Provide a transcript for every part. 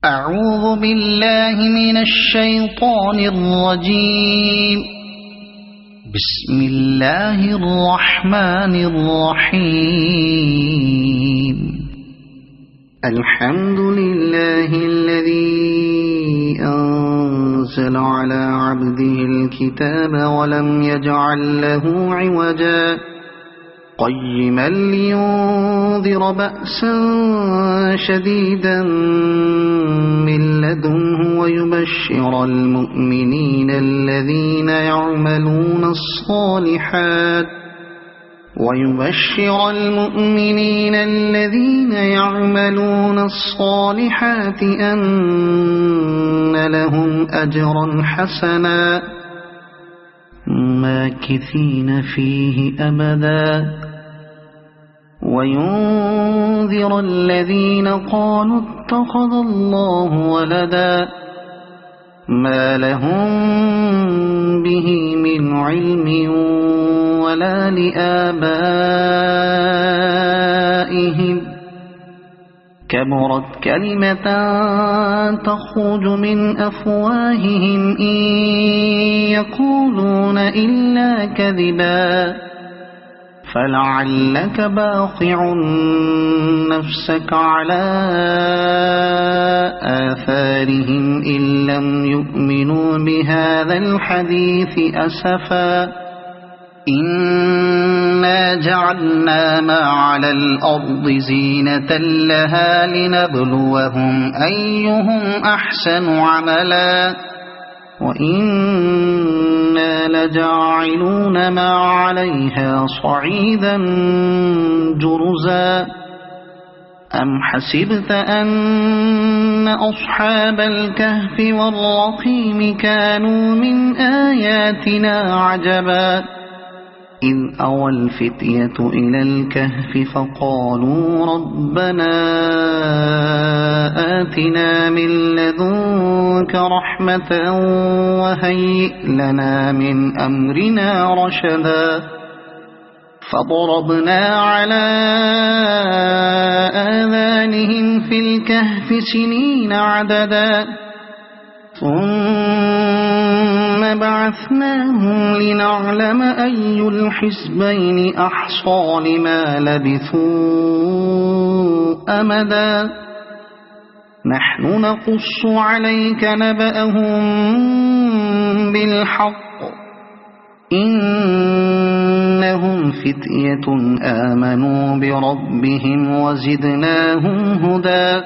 أعوذ بالله من الشيطان الرجيم. بسم الله الرحمن الرحيم. الحمد لله الذي أنزل على عبده الكتاب ولم يجعل له عوجا قيما لينذر بأسا شديدا من لدنه ويبشر المؤمنين الذين يعملون الصالحات أن لهم أجرا حسنا ماكثين فيه أبدا وينذر الذين قالوا اتخذ الله ولدا ما لهم به من علم ولا لآبائهم كبرت كلمة تخرج من أفواههم إن يقولون إلا كذبا فلعلك باخع نفسك على آثارهم إن لم يؤمنوا بهذا الحديث أسفا إنا جعلنا ما على الأرض زينة لها لنبلوهم أيهم أحسن عملا وإنا لجاعلون ما عليها صعيدا جرزا أم حسبت أن أصحاب الكهف والرقيم كانوا من آياتنا عجبا إذ أوى الفتية إلى الكهف فقالوا ربنا آتنا من لدنك رحمة وهيئ لنا من أمرنا رشدا فضربنا على آذانهم في الكهف سنين عددا ثم بعثناهم لنعلم أي الحزبين أحصى لما لبثوا أمدا نحن نقص عليك نبأهم بالحق إنهم فتية آمنوا بربهم وزدناهم هدى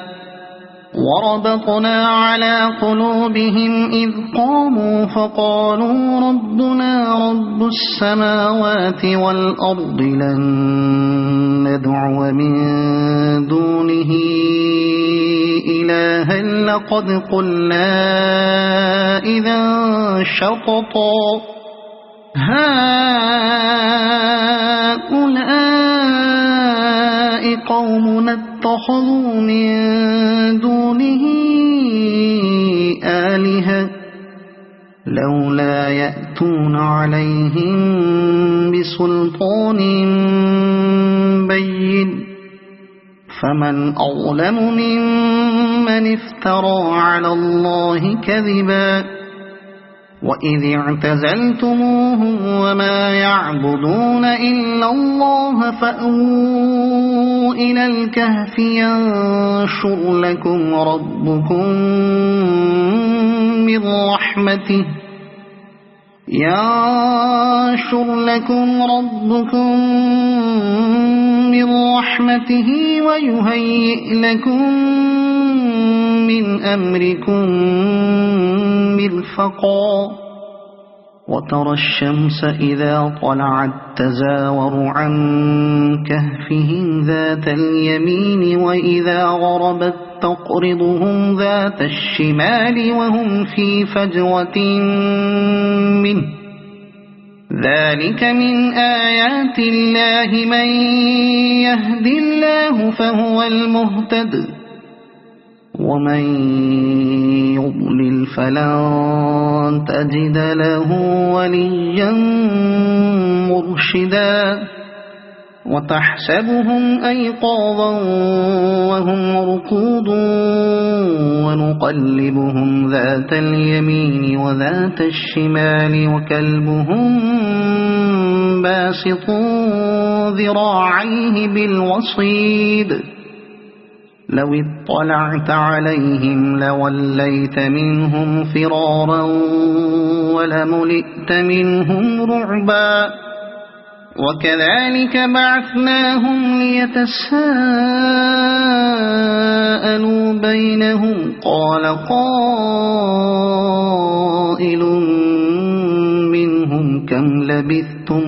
وربطنا على قلوبهم إذ قاموا فقالوا ربنا رب السماوات والأرض لن ندعو من دونه إلها لقد قلنا إذا شططا هؤلاء قومنا اتخذوا من دونه آلهة لولا يأتون عليهم بسلطان بين فمن أظلم ممن افترى على الله كذبا وإذ اعتزلتموهم وما يعبدون إلا الله فأووا إلى الكهف ينشر لكم ربكم من رحمته ويهيئ لكم من أمركم مرفقا وترى الشمس إذا طلعت تزاور عن كهفهم ذات اليمين وإذا غربت تقرضهم ذات الشمال وهم في فجوة منه ذلك من آيات الله من يهد الله فهو المهتد ومن يضلل فلن تجد له وليا مرشدا وتحسبهم أيقاظا وهم رقود ونقلبهم ذات اليمين وذات الشمال وكلبهم باسط ذراعيه بالوصيد لو اطلعت عليهم لوليت منهم فرارا ولملئت منهم رعبا وكذلك بعثناهم ليتساءلوا بينهم قال قائل منهم كم لبثتم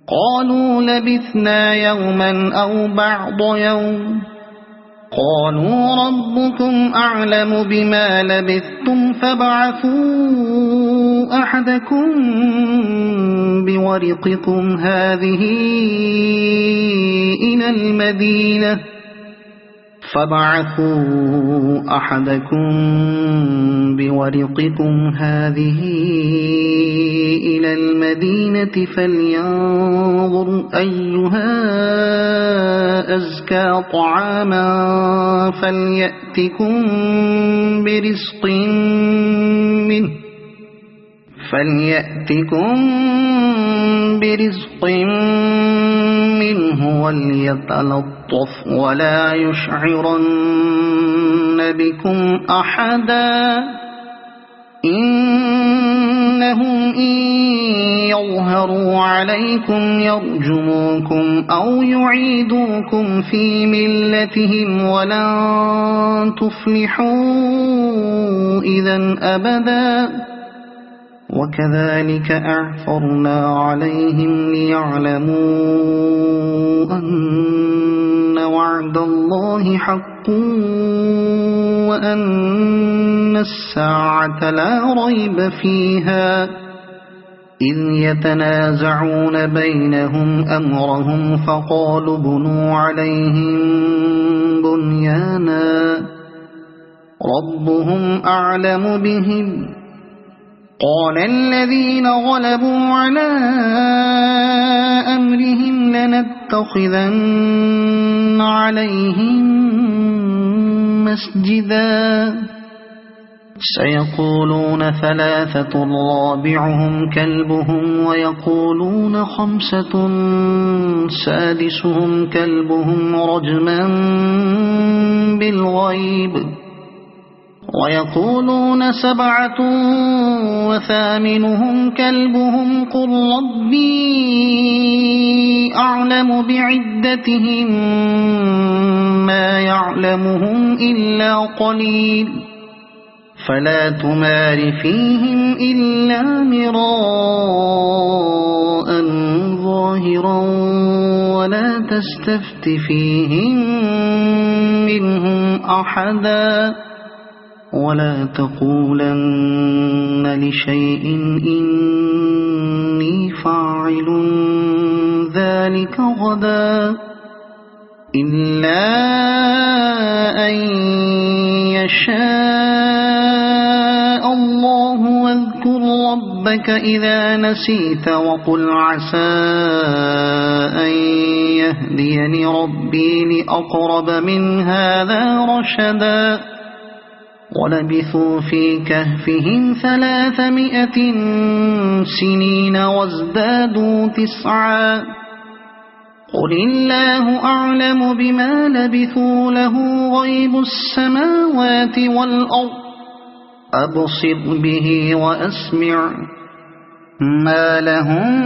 قالوا لبثنا يوما أو بعض يوم قالوا ربكم أعلم بما لبثتم فابعثوا أحدكم بورقكم هذه إلى المدينة فلينظر أيها أزكى طعاما فليأتكم برزق منه وليتلطف ولا يشعرن بكم أحدا إنهم إن يظهروا عليكم يرجموكم أو يعيدوكم في ملتهم ولن تفلحوا إذا أبدا وكذلك أعثرنا عليهم ليعلموا أن وعد الله حق وأن الساعة لا ريب فيها إذ يتنازعون بينهم أمرهم فقالوا بنوا عليهم بنيانا ربهم أعلم بهم قال الذين غلبوا على أمرهم لنتخذن عليهم مسجدا سيقولون ثلاثة رابعهم كلبهم ويقولون خمسة سادسهم كلبهم رجما بالغيب ويقولون سبعة وثامنهم كلبهم قل ربي أعلم بعدتهم ما يعلمهم إلا قليل فلا تمار فيهم إلا مراء ظاهرا ولا تستفت فيهم منهم أحدا ولا تقولن لشيء إني فاعل ذلك غدا إلا أن يشاء الله واذكر ربك إذا نسيت وقل عسى أن يهديني ربي لأقرب من هذا رشدا ولبثوا في كهفهم 300 سنين وازدادوا 9 قل الله أعلم بما لبثوا له غيب السماوات والأرض أبصر به وأسمع ما لهم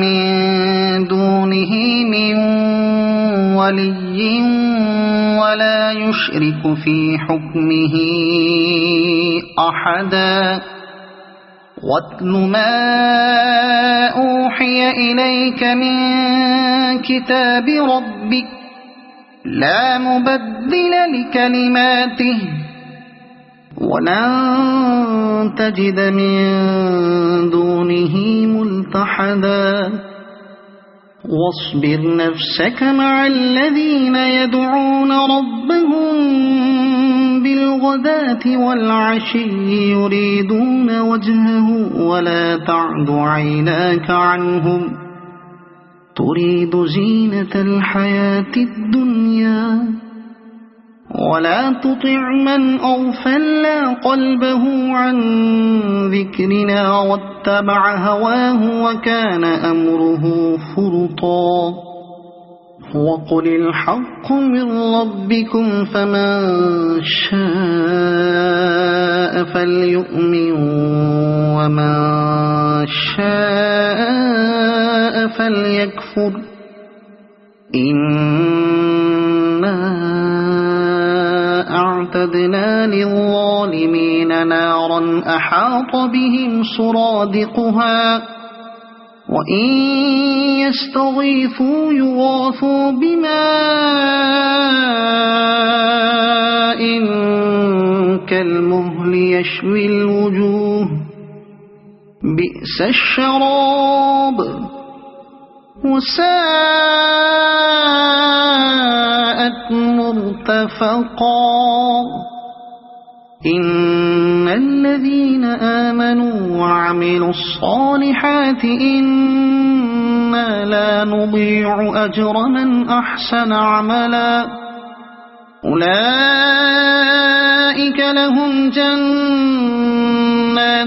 من دونه من ولي ولا يشرك في حكمه أحدا واتل ما أوحي إليك من كتاب ربك لا مبدل لكلماته ولن تجد من دونه ملتحدا واصبر نفسك مع الذين يدعون ربهم بالغداة والعشي يريدون وجهه ولا تعد عيناك عنهم تريد زينة الحياة الدنيا ولا تطع من أغفلنا قلبه عن ذكرنا واتبع هواه وكان أمره فرطا وقل الحق من ربكم فمن شاء فليؤمن ومن شاء فليكفر إنا أعتدنا للظالمين نارا أحاط بهم سرادقها وإن يستغيثوا يغاثوا بماء كالمهل يشوي الوجوه بئس الشراب وساءت مرتفقا إن الذين آمنوا وعملوا الصالحات إنا لا نضيع أجر من أحسن عملا أولئك لهم جنات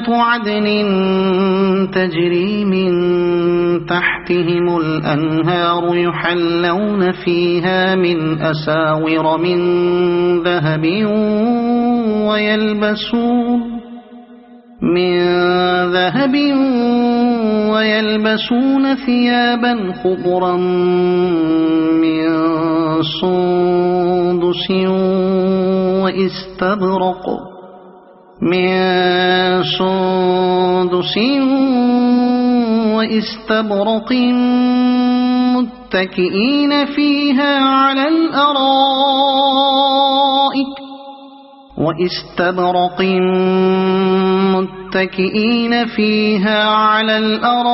عدن تجري من تحتهم الأنهار يحلون فيها من أساور من ذهب ويلبسون ثيابا خضرا من سندس واستبرق متكئين فيها على الأرائك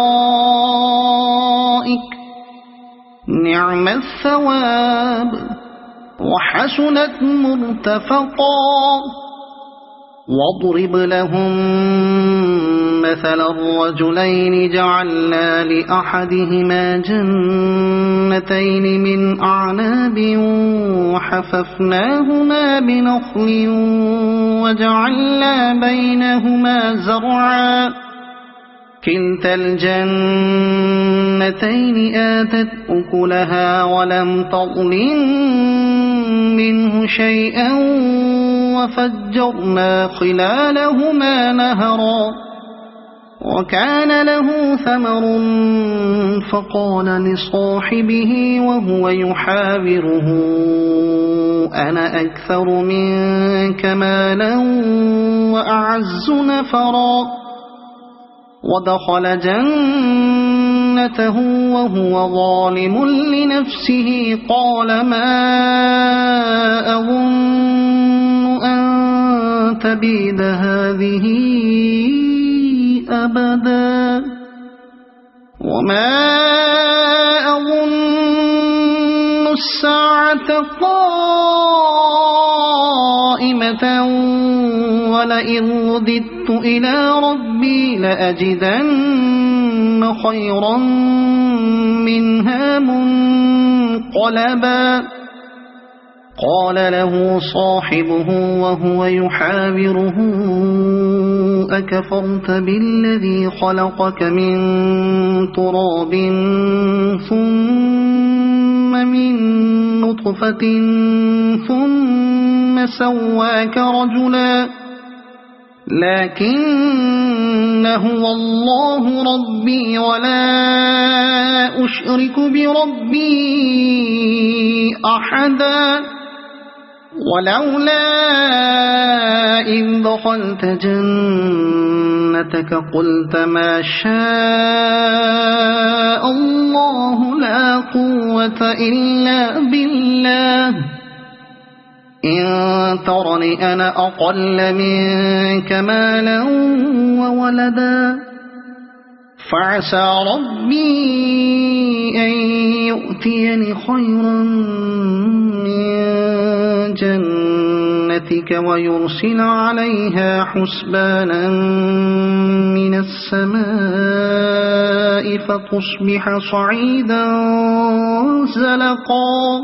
نعم الثواب وحسنت مرتفقا واضرب لهم مثل الرجلين جعلنا لأحدهما جنتين من أعناب وحففناهما بنخل وجعلنا بينهما زرعا كلتا الجنتين آتت أكلها ولم تظلم منه شيئا وفجرنا خلالهما نهرا وكان له ثمر فقال لصاحبه وهو يحاوره أنا أكثر منك مالا وأعز نفرا ودخل جنته وهو ظالم لنفسه قال ما أظن أن تبيد هذه أبدا وما أظن الساعة قائمة ولئن رددت إلى ربي لأجدن خيرا منها منقلبا قال له صاحبه وهو يحاوره أكفرت بالذي خلقك من تراب ثم من نطفة ثم سواك رجلا لكن هو الله ربي ولا أشرك بربي أحدا ولولا إذ دخلت جنتك قلت ما شاء الله لا قوة إلا بالله إن ترني أنا أقل منك مالا وولدا فعسى ربي أن يؤتيني خيرا من جنتك ويرسل عليها حسبانا من السماء فتصبح صعيدا زلقا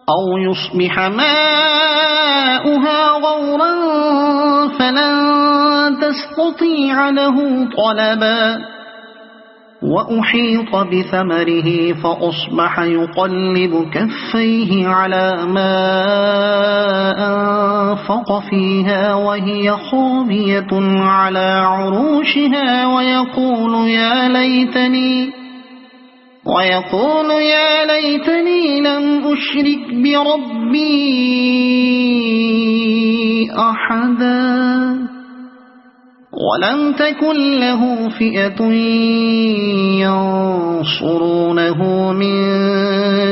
أو يصبح ماؤها غورا فلن تستطيع له طلبا وأحيط بثمره فأصبح يقلب كفيه على ما أنفق فيها وهي خاوية على عروشها ويقول يا ليتني لم أشرك بربي أحدا ولم تكن له فئة ينصرونه من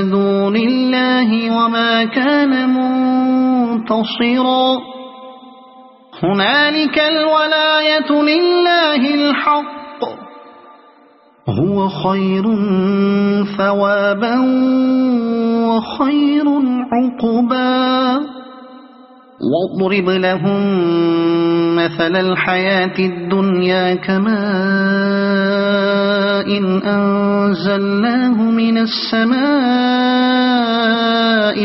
دون الله وما كان منتصرا هنالك الولاية لله الحق هو خير ثوابا وخير عقبا واضرب لهم مثل الحياة الدنيا كماء أنزلناه من السماء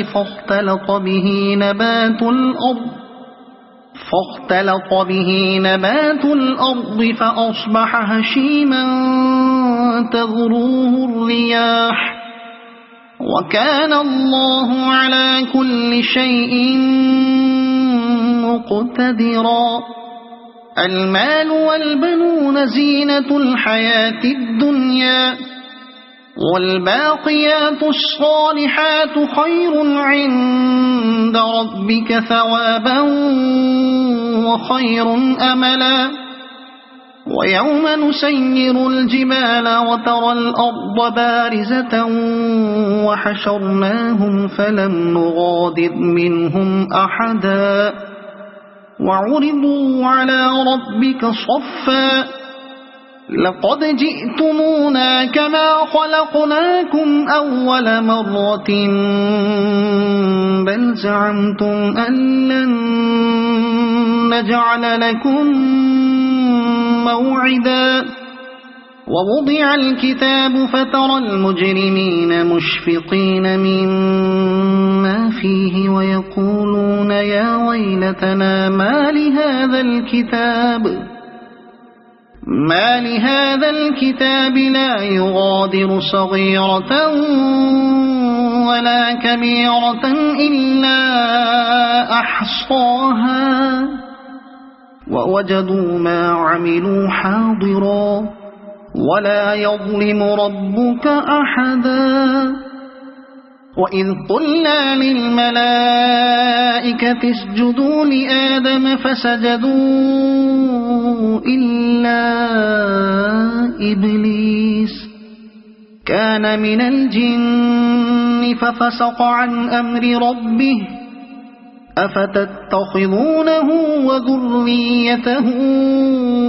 فاختلط به نبات الأرض فأصبح هشيما تذروه الرياح وكان الله على كل شيء مقتدرا المال والبنون زينة الحياة الدنيا والباقيات الصالحات خير عند ربك ثوابا وخير أملا ويوم نسير الجبال وترى الأرض بارزة وحشرناهم فلم نغادر منهم أحدا وعرضوا على ربك صفا لقد جئتمونا كما خلقناكم أول مرة بل زعمتم أن لن نجعل لكم موعدا ووضع الكتاب فترى المجرمين مشفقين مما فيه ويقولون يا ويلتنا ما لهذا الكتاب لا يغادر صغيرة ولا كبيرة إلا أحصاها ووجدوا ما عملوا حاضرا ولا يظلم ربك أحدا وإذ قلنا للملائكة اسجدوا لآدم فسجدوا إلا إبليس كان من الجن ففسق عن أمر ربه أفتتخذونه وذريته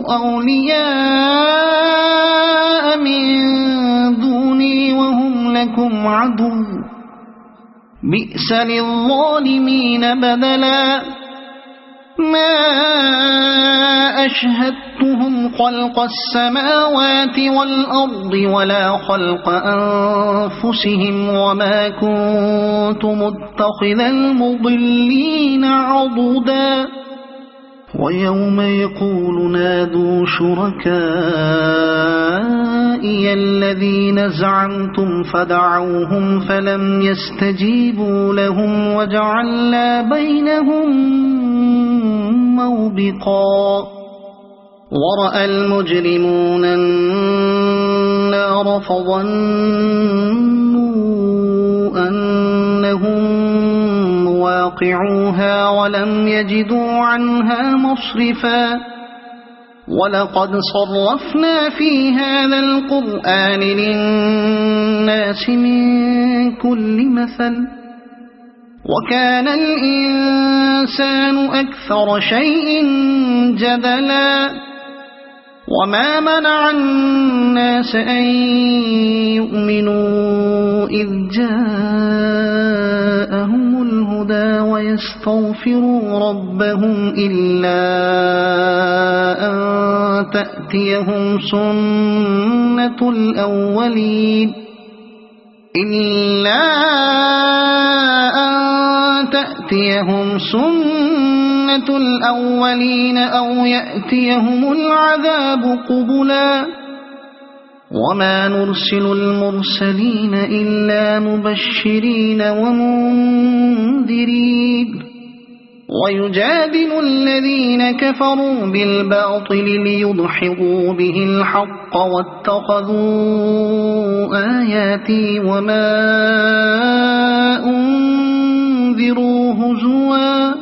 أولياء من دوني وهم لكم عدو بئس للظالمين بدلا ما أشهدتهم خلق السماوات والأرض ولا خلق أنفسهم وما كنت متخذ المضلين عضدا ويوم يقول نادوا شركائي الذين زعمتم فدعوهم فلم يستجيبوا لهم وجعلنا بينهم موبقا ورأى المجرمون النار فظنوا أنهم مواقعوها ولم يجدوا عنها مصرفا ولقد صرفنا في هذا القرآن للناس من كل مثل وكان الإنسان أكثر شيء جدلا وما منع الناس أن يؤمنوا إذ جاءهم الهدى ويستغفروا ربهم إلا أن تأتيهم سنة الأولين إلا أن تأتيهم سنة الأولين أو يأتيهم العذاب قبلا وما نرسل المرسلين إلا مبشرين ومنذرين ويجادل الذين كفروا بالباطل ليدحضوا به الحق واتخذوا آياتي وما أنذروا هزوا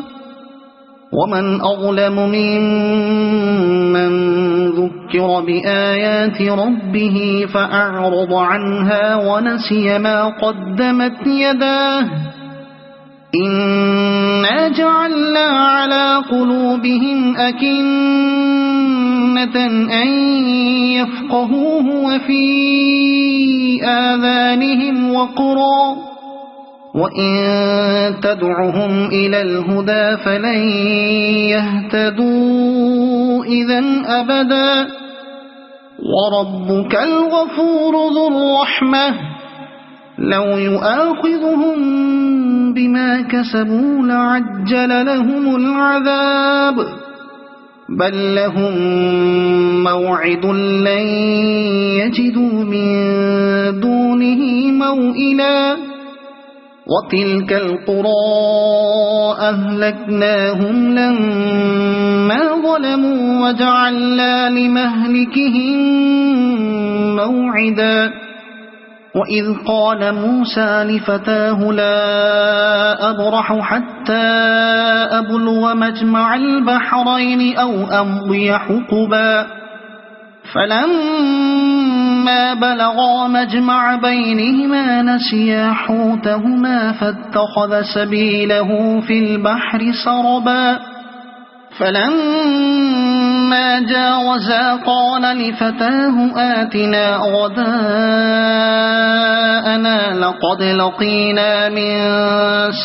ومن أظلم ممن ذكر بآيات ربه فأعرض عنها ونسي ما قدمت يداه إنا جعلنا على قلوبهم أكنة أن يفقهوه وفي آذانهم وقرا وإن تدعهم إلى الهدى فلن يهتدوا إذن أبدا وربك الغفور ذو الرحمة لو يؤاخذهم بما كسبوا لعجل لهم العذاب بل لهم موعد لن يجدوا من دونه موئلا وتلك القرى أهلكناهم لما ظلموا وجعلنا لمهلكهم موعدا وإذ قال موسى لفتاه لا أبرح حتى أبلغ مجمع البحرين أو أمضي حقبا فلما بلغا مجمع بينهما نسيا حوتهما فاتخذ سبيله في البحر سربا فلما جاوزا قال لفتاه آتنا غداءنا لقد لقينا من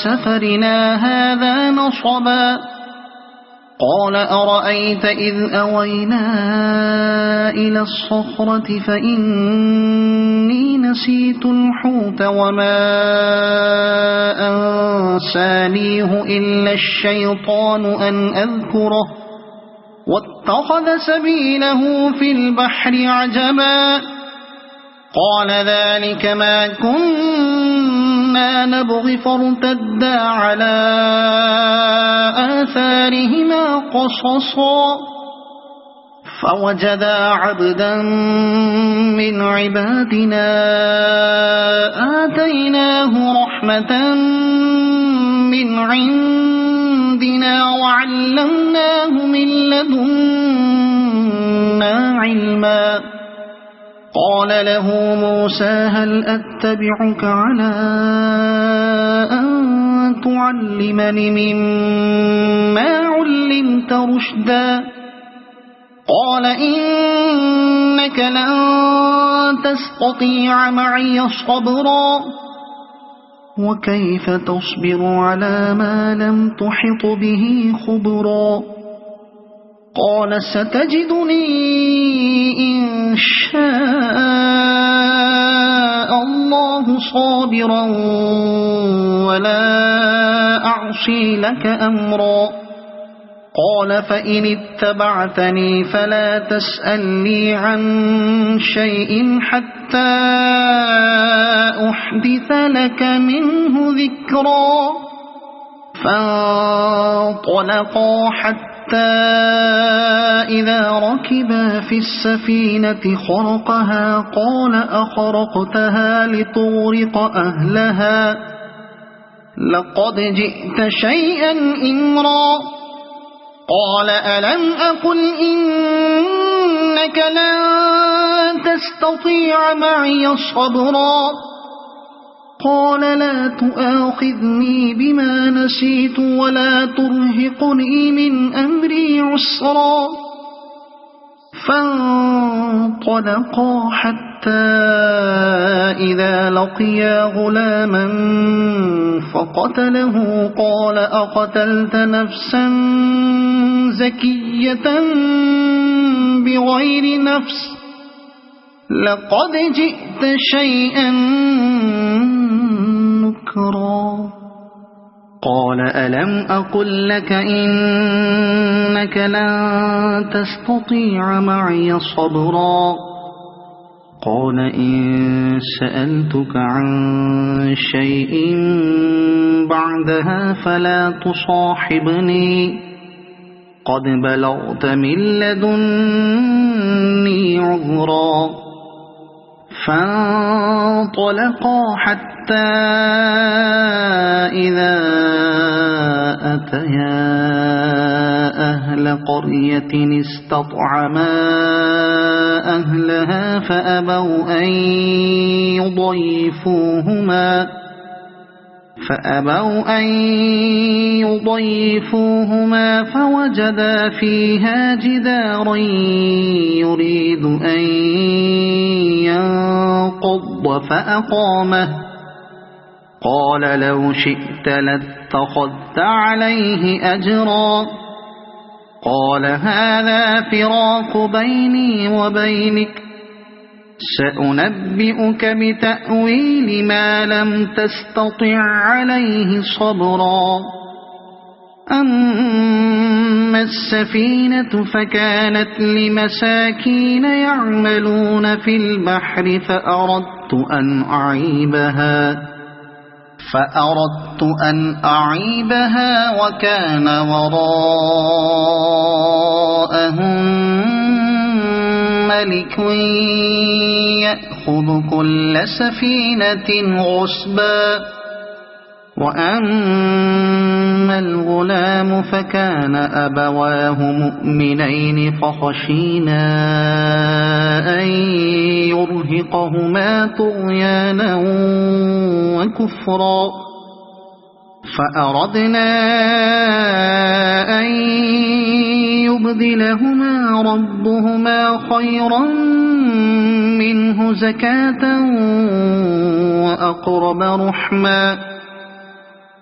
سفرنا هذا نصبا قال أرأيت إذ أوينا إلى الصخرة فإني نسيت الحوت وما أنسانيه إلا الشيطان أن أذكره واتخذ سبيله في البحر عجبا قال ذلك ما كنا نبغي فارتدا على آثارهما قصصا فوجدا عبدا من عبادنا آتيناه رحمة من عندنا وعلمناه من لدنا علما قال له موسى هل أتبعك على أن تعلمني مما علمت رشدا قال إنك لن تستطيع معي صبرا وكيف تصبر على ما لم تحط به خبرا قال ستجدني إن شاء الله صابرا ولا أعصي لك أمرا قال فإن اتبعتني فلا تسألني عن شيء حتى أحدث لك منه ذكرا فانطلقا حتى إذا ركبا في السفينة خرقها قال أخرقتها لتغرق أهلها لقد جئت شيئا إمرا قال ألم أقل إنك لن تستطيع معي صبرا قال لا تؤاخذني بما نسيت ولا ترهقني من أمري عسرا فانطلقا حتى إذا لقيا غلاما فقتله قال أقتلت نفسا زكية بغير نفس لقد جئت شيئا نكرا قال ألم أقل لك إنك لن تستطيع معي صبرا قال إن سألتك عن شيء بعدها فلا تصاحبني قد بلغت من لدني عذرا فانطلقا حتى إذا أتيا أهل قرية استطعما أهلها فأبوا أن يضيفوهما فوجدا فيها جدارا يريد أن ينقض فأقامه قال لو شئت لاتخذت عليه أجرا قال هذا فراق بيني وبينك سأنبئك بتأويل ما لم تستطع عليه صبرا أما السفينة فكانت لمساكين يعملون في البحر فأردت أن أعيبها وكان وراءهم ملك يأخذ كل سفينة غصبا وأما الغلام فكان أبواه مؤمنين فخشينا أن يرهقهما طغيانا وكفرا فأردنا أن يبدلهما ربهما خيرا منه زكاة وأقرب رحما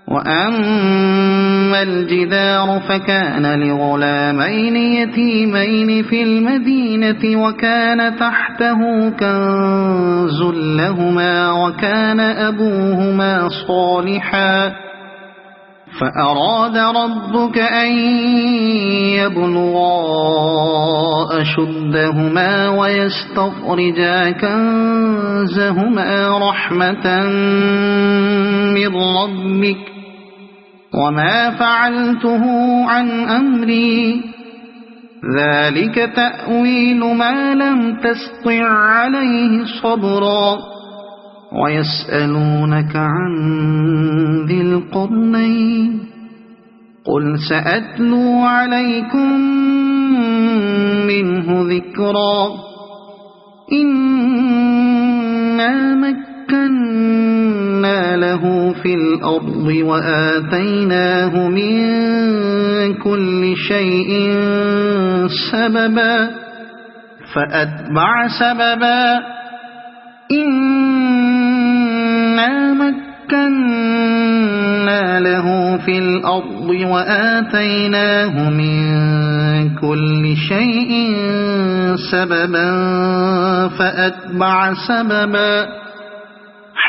وأما الجدار فكان لغلامين يتيمين في المدينة وكان تحته كنز لهما وكان أبوهما صالحا فأراد ربك أن يبلغا أشدهما ويستخرجا كنزهما رحمة من ربك وما فعلته عن أمري ذلك تأويل ما لم تستطع عليه صبرا ويسألونك عن ذي القرنين قل سأتلو عليكم منه ذكرا إنا مكنا له في الأرض وآتيناه من كل شيء سببا فأتبع سببا إنا مكنا له في الأرض وآتيناه من كل شيء سببا فأتبع سببا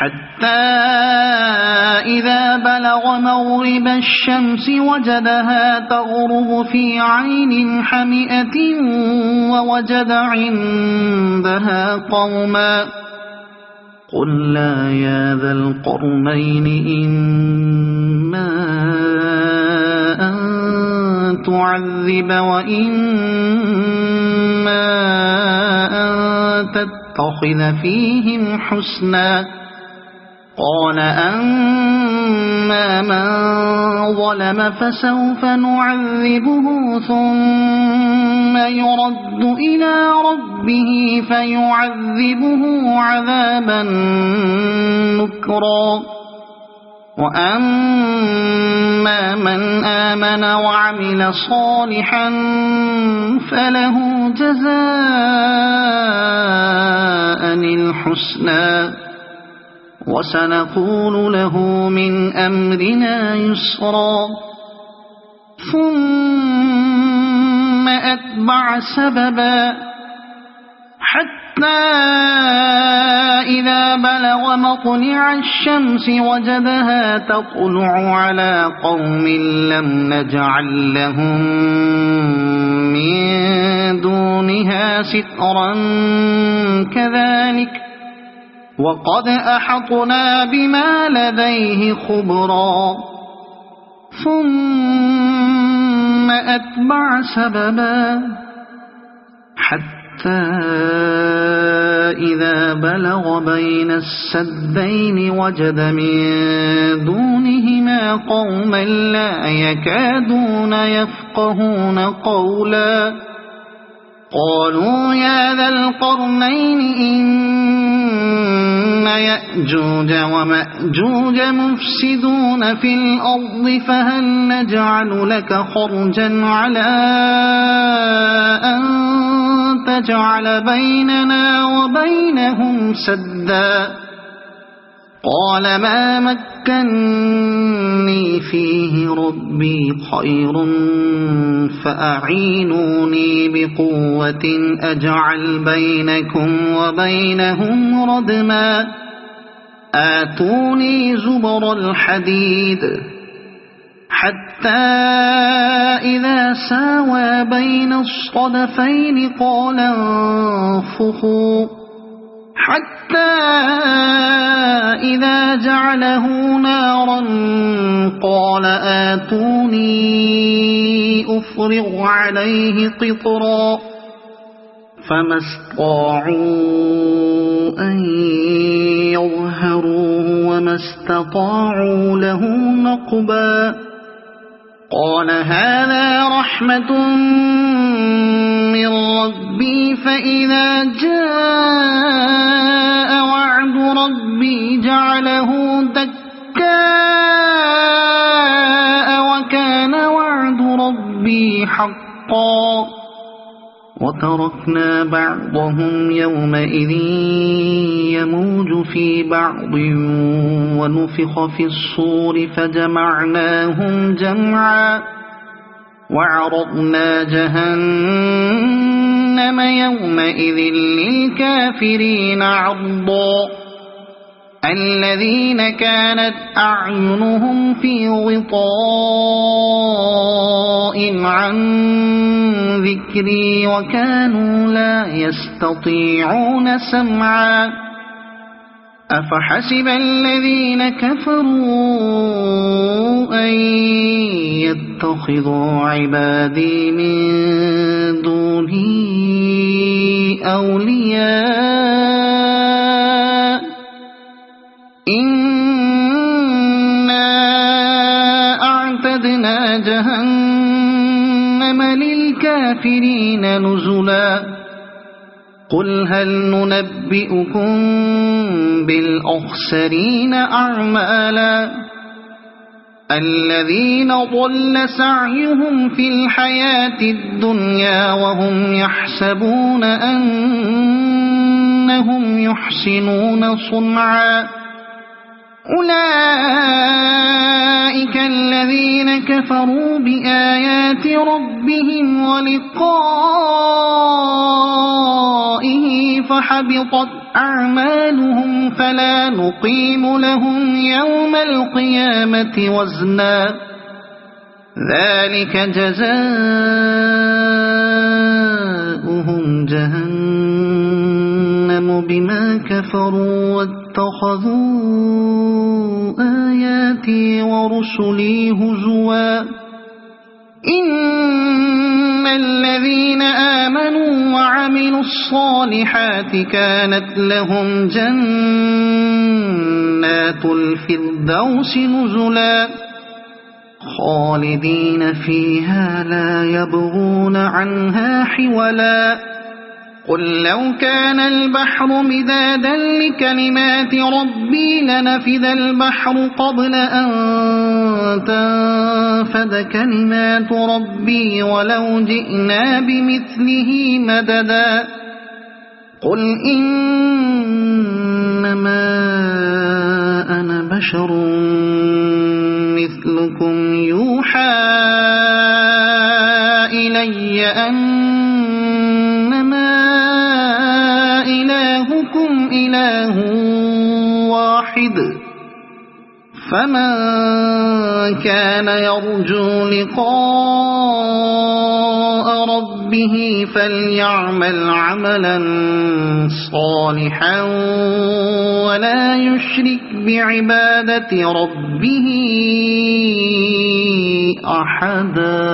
حتى إذا بلغ مغرب الشمس وجدها تغرب في عين حمئة ووجد عندها قوما قلنا يا ذا القرنين إما أن تعذب وإما أن تتخذ فيهم حسنا قال أما من ظلم فسوف نعذبه ثم يرد إلى ربه فيعذبه عذابا نكرا وأما من آمن وعمل صالحا فله جزاء الحسنى وسنقول له من أمرنا يسرا ثم أتبع سببا حتى إذا بلغ مطلع الشمس وجدها تطلع على قوم لم نجعل لهم من دونها سترا كذلك وقد أحطنا بما لديه خبرا ثم أتبع سببا حتى إذا بلغ بين السدين وجد من دونهما قوما لا يكادون يفقهون قولا قالوا يا ذا القرنين إن يأجوج ومأجوج مفسدون في الأرض فهل نجعل لك خرجا على أن تجعل بيننا وبينهم سدا قال ما مكني فيه ربي خير فأعينوني بقوة أجعل بينكم وبينهم ردما آتوني زبر الحديد حتى إذا ساوى بين الصدفين قال انفخوا حتى إذا جعله نارا قال آتوني أفرغ عليه قطرا فما استطاعوا أن يظهروه وما استطاعوا له نقبا قال هذا رحمة من ربي فإذا جاء وعد ربي جعله دكاء وكان وعد ربي حقا وتركنا بعضهم يومئذ يموج في بعض ونفخ في الصور فجمعناهم جمعا وعرضنا جهنم يومئذ للكافرين عرضا الذين كانت أعينهم في غطاء عن ذكري وكانوا لا يستطيعون سمعا أفحسب الذين كفروا أن يتخذوا عبادي من دوني أولياء إنا أعتدنا جهنم للكافرين نزلا قل هل ننبئكم بالأخسرين أعمالا الذين ضل سعيهم في الحياة الدنيا وهم يحسبون أنهم يحسنون صنعا أولئك الذين كفروا بآيات ربهم ولقائه فحبطت أعمالهم فلا نقيم لهم يوم القيامة وزنا ذلك جزاؤهم جهنم بما كفروا واتخذوا آياتي ورسلي هزوا إن الذين آمنوا وعملوا الصالحات كانت لهم جنات الفردوس نزلا خالدين فيها لا يبغون عنها حولا قل لو كان البحر مدادا لكلمات ربي لنفذ البحر قبل أن تنفد كلمات ربي ولو جئنا بمثله مددا قل إنما أنا بشر مثلكم يوحى إلي أنما إلهكم إله واحد فمن كان يرجو لقاء ربه فليعمل عملا صالحا ولا يشرك بعبادة ربه أحدا.